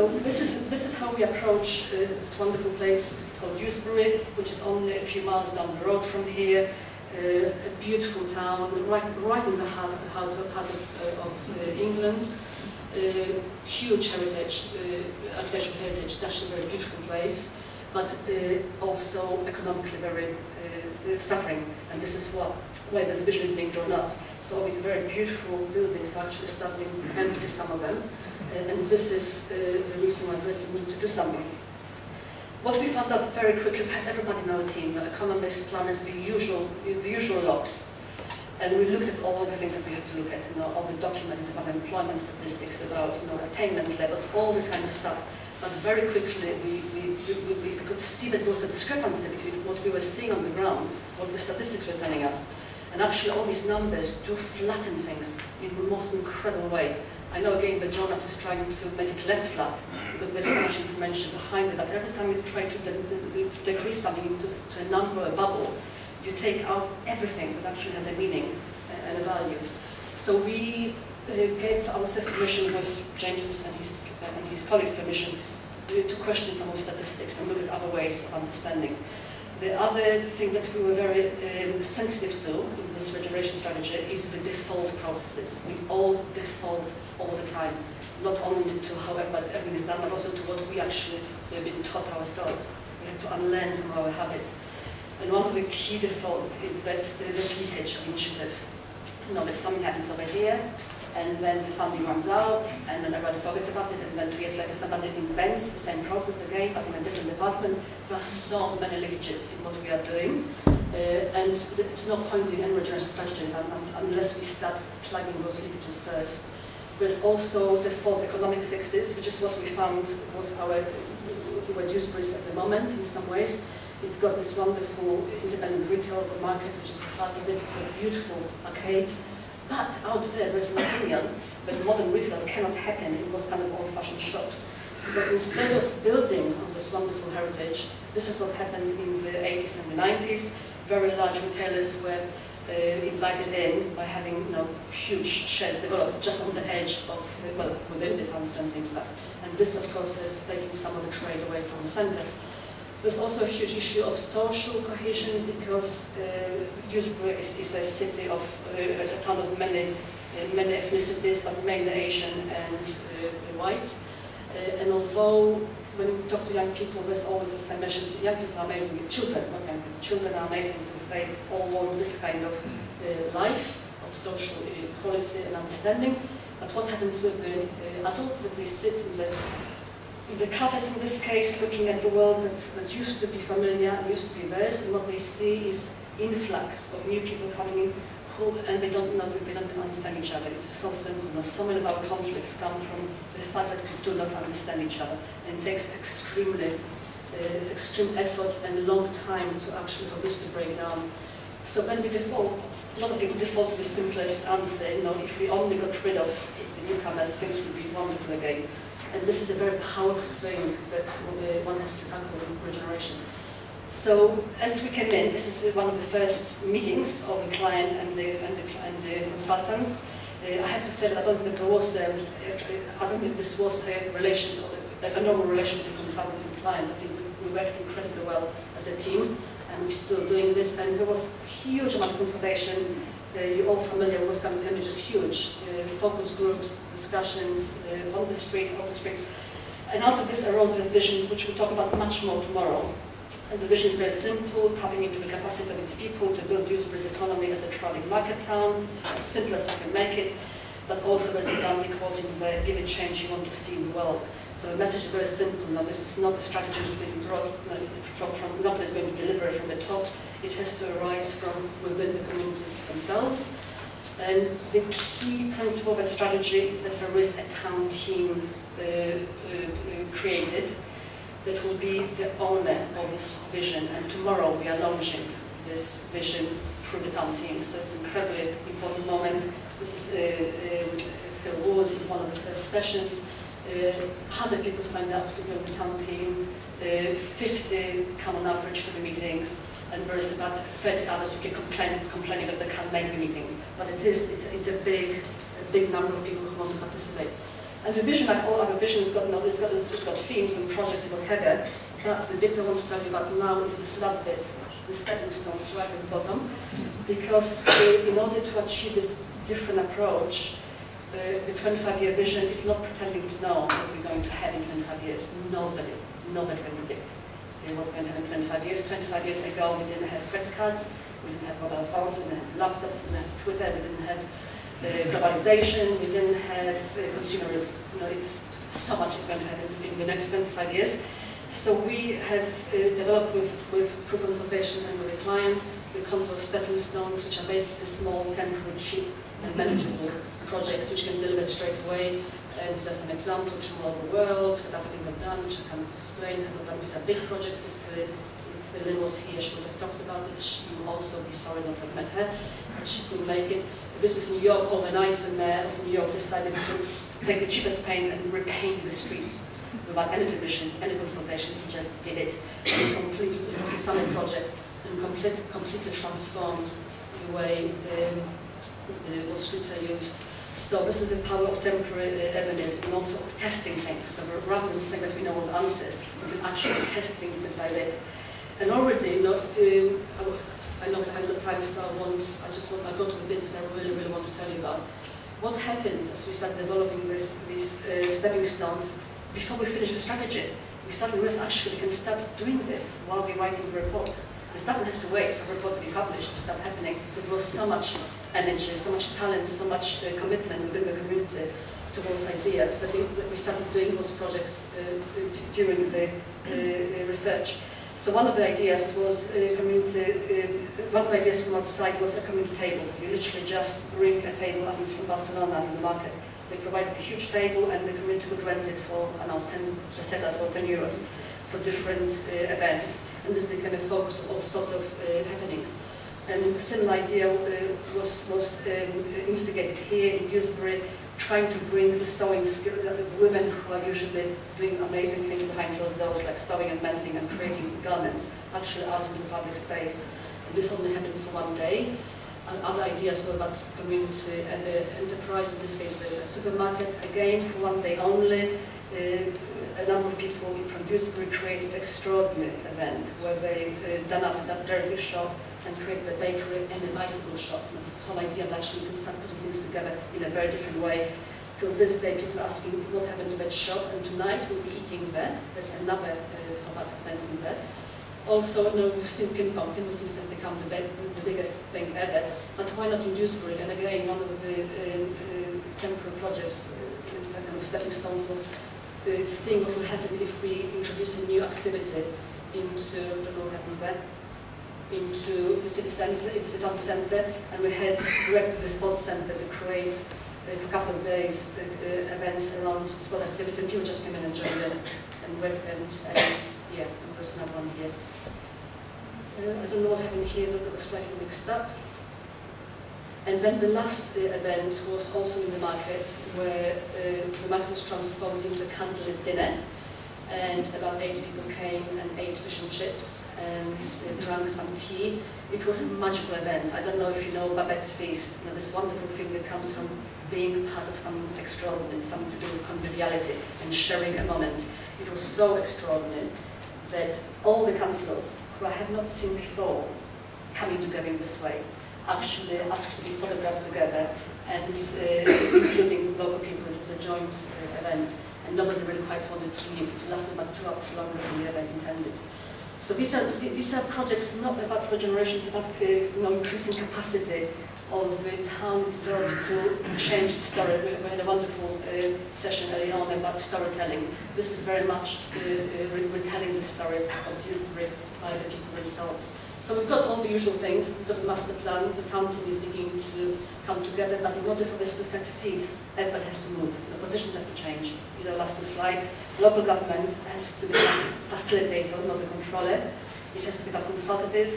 So this is how we approach this wonderful place called Dewsbury, which is only a few miles down the road from here. A beautiful town, right in the heart of England. Huge heritage, architectural heritage. It's actually a very beautiful place, but also economically very suffering. And this is why this vision is being drawn up. So all these very beautiful buildings are actually starting empty, some of them. And this is the reason why there's a need to do something. What we found out very quickly, we had everybody in our team, economists, planners, the usual lot. And we looked at all the things that we have to look at, all the documents about employment statistics, about attainment levels, all this kind of stuff. But very quickly we could see that there was a discrepancy between what we were seeing on the ground, what the statistics were telling us. And actually all these numbers do flatten things in the most incredible way. I know again that Jonas is trying to make it less flat because there's so much information behind it, but every time you try to decrease something into a number, a bubble, you take out everything that actually has a meaning and a value. So we gave ourselves permission with James's and his colleagues' permission to question some of the statistics and look at other ways of understanding. The other thing that we were very sensitive to in this regeneration strategy is the default processes. We all default all the time, not only to how everything is done, but also to what we actually have been taught ourselves. We have to unlearn some of our habits. And one of the key defaults is that this leakage of initiative. That something happens over here, and then the funding runs out, and then everybody forgets about it, and then 2 years later somebody invents the same process again, but in a different department. There are so many leakages in what we are doing, and it's no point in any regeneration strategy unless we start plugging those leakages first. There's also default economic fixes, which is what we found was our Dewsbury's at the moment in some ways. It's got this wonderful independent retail market, which is part of it. It's a beautiful arcades. But out there's an opinion that modern retail cannot happen in those kind of old-fashioned shops. So instead of building on this wonderful heritage, this is what happened in the 80s and the 90s. Very large retailers were invited in by having huge sheds developed just on the edge of, within the town centre in fact. And this of course has taken some of the trade away from the centre. There's also a huge issue of social cohesion because Dewsbury is a city of a town of many ethnicities, but mainly Asian and white. And although when you talk to young people, there's always this mention, young people are amazing, children, not young people, children are amazing because they all want this kind of life of social equality and understanding. But what happens with the adults that we sit in the cafes in this case, looking at the world that used to be familiar, used to be theirs, and what we see is influx of new people coming in, and they don't understand each other. It's so simple. So many of our conflicts come from the fact that we do not understand each other, and it takes extreme effort and long time to actually for this to break down. So when we default, a lot of people default to the simplest answer. If we only got rid of the newcomers, things would be wonderful again. And this is a very powerful thing that one has to tackle in regeneration. So as we came in, this is one of the first meetings of the client and the consultants. I have to say that I don't think this was a normal relation between consultants and client. I think we worked incredibly well as a team, and we're still doing this. And there was a huge amount of consultation. You're all familiar with those kind of images, huge focus groups, discussions on the street, off the street. And out of this arose this vision, which we'll talk about much more tomorrow. And the vision is very simple, tapping into the capacity of its people to build Dewsbury's economy as a thriving market town, as simple as we can make it, but also there's a Gandhi quote in there, be the change you want to see in the world. So the message is very simple. Now, this is not a strategy to be brought from nobody's going to deliver it from the top. It has to arise from within the communities themselves. And the key principle of the strategy is that there is a town team created that will be the owner of this vision. And tomorrow we are launching this vision through the town team. So it's an incredibly important moment. This is Phil Wood in one of the first sessions. 100 people signed up to build the town team. 50 come on average to the meetings. And there is about 30 others who keep complaining that they can't make the meetings. But it's a big number of people who want to participate. And the vision, like all other visions, it's got themes and projects and whatever. But the bit I want to tell you about now is this last bit, the stepping stones right at the bottom. Because in order to achieve this different approach, the 25-year vision is not pretending to know what we're going to have in 25 years. Nobody can predict what's going to happen in 25 years. 25 years ago, we didn't have credit cards, we didn't have mobile phones, we didn't have laptops, we didn't have Twitter, we didn't have globalization, we didn't have consumerism. It's so much is going to happen in the next 25 years. So we have developed with through consultation and with the client the concept of stepping stones, which are basically small, temporary, cheap, and manageable projects which can deliver straight away. And these are some examples from all the world that everything we've done, which I can explain. Have not done these are big projects. If Lynn was here, she would have talked about it. She will also be sorry not to have met her, but she couldn't make it. This is New York. Overnight, the mayor of New York decided to take the cheapest paint and repaint the streets without any permission, any consultation. He just did it. It was a summer project and completely transformed the way what streets are used. So this is the power of temporary urbanism and also of testing things. So rather than saying that we know all the answers, we can actually test things bit by bit. And already, I know I have no time, so I'll go to the bits that I really want to tell you about. What happened as we started developing these stepping stones, before we finish the strategy, we started realizing actually we can start doing this while we're writing the report. This doesn't have to wait for the report to be published to start happening, because there was so much energy, so much talent, so much commitment within the community to those ideas that we started doing those projects during the research. So one of the ideas was one of the ideas from outside was a community table. You literally just bring a table, I think it's from Barcelona in the market. They provided a huge table and the community would rent it for, I don't know, 10 pesetas or 10 euros for different events. And this became a focus of all sorts of happenings. And a similar idea was instigated here in Dewsbury, trying to bring the sewing skill, the women who are usually doing amazing things behind closed doors, like sewing and mending and creating garments, actually out into the public space. And this only happened for one day. And other ideas were about community and enterprise, in this case a supermarket, again for one day only. A number of people from Dewsbury created an extraordinary event where they done up that dairy shop and created a bakery and a bicycle shop. And this whole idea of actually you can start putting things together in a very different way. Till this day, people are asking what happened to that shop, and tonight we'll be eating there. There's another event in there. Also, we've seen ping pong. Ping pong seems to have become the biggest thing ever. But why not in Dewsbury? And again, one of the temporary projects, kind of stepping stones, was seeing what will happen if we introduce a new activity into the city centre, into the town centre, and we had directed the sports centre to create for a couple of days events around sport activity, and people just came in and joined in and yeah, there's another one here. I don't know what happened here, but it was slightly mixed up. And then the last event was also in the market, where the market was transformed into a candlelit dinner, and about 80 people came and ate fish and chips and drank some tea. It was a magical event. I don't know if you know Babette's Feast, this wonderful thing that comes from being part of something extraordinary, something to do with conviviality and sharing a moment. It was so extraordinary that all the councillors, who I have not seen before, coming together in this way, actually asked to be photographed together, and including local people. It was a joint event, and nobody really quite wanted to leave. It lasted about 2 hours longer than we ever intended. So these are projects not about regeneration, it's about increasing capacity of the town itself to change its story. We had a wonderful session earlier on about storytelling. This is very much retelling the story of Dewsbury by the people themselves. So we've got all the usual things. We've got a master plan. The town team is beginning to come together, but in order for this to succeed, everybody has to move. The positions have to change. These are the last 2 slides. Local government has to become facilitator, not the controller. It has to become consultative.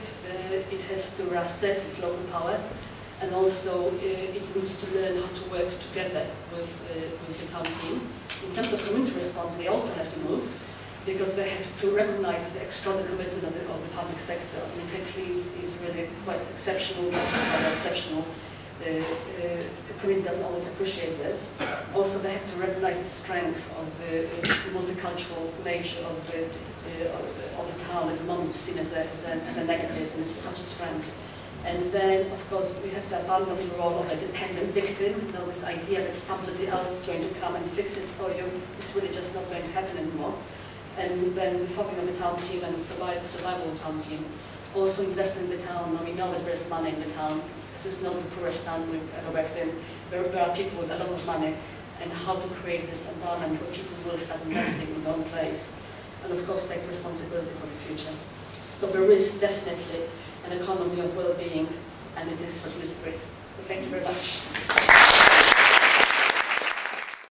It has to reassert its local power. And also, it needs to learn how to work together with the town team. In terms of community response, they also have to move, because they have to recognize the extraordinary commitment of the public sector. I mean, Kirklees is really quite exceptional, community doesn't always appreciate this. Also, they have to recognize the strength of the multicultural nature of the town. At the moment, it's seen as a negative, and it's such a strength. And then, of course, we have to abandon the role of a dependent victim. You know, this idea that somebody else is going to come and fix it for you is really just not going to happen anymore. And then the forming of the town team and survival of the town team. Also invest in the town. Now, we know that there's money in the town. This is not the poorest town we've ever worked in. There are people with a lot of money, and how to create this environment where people will start investing in their own place. And of course, take responsibility for the future. So there is definitely an economy of well-being, and it is for Dewsbury. So thank you very much.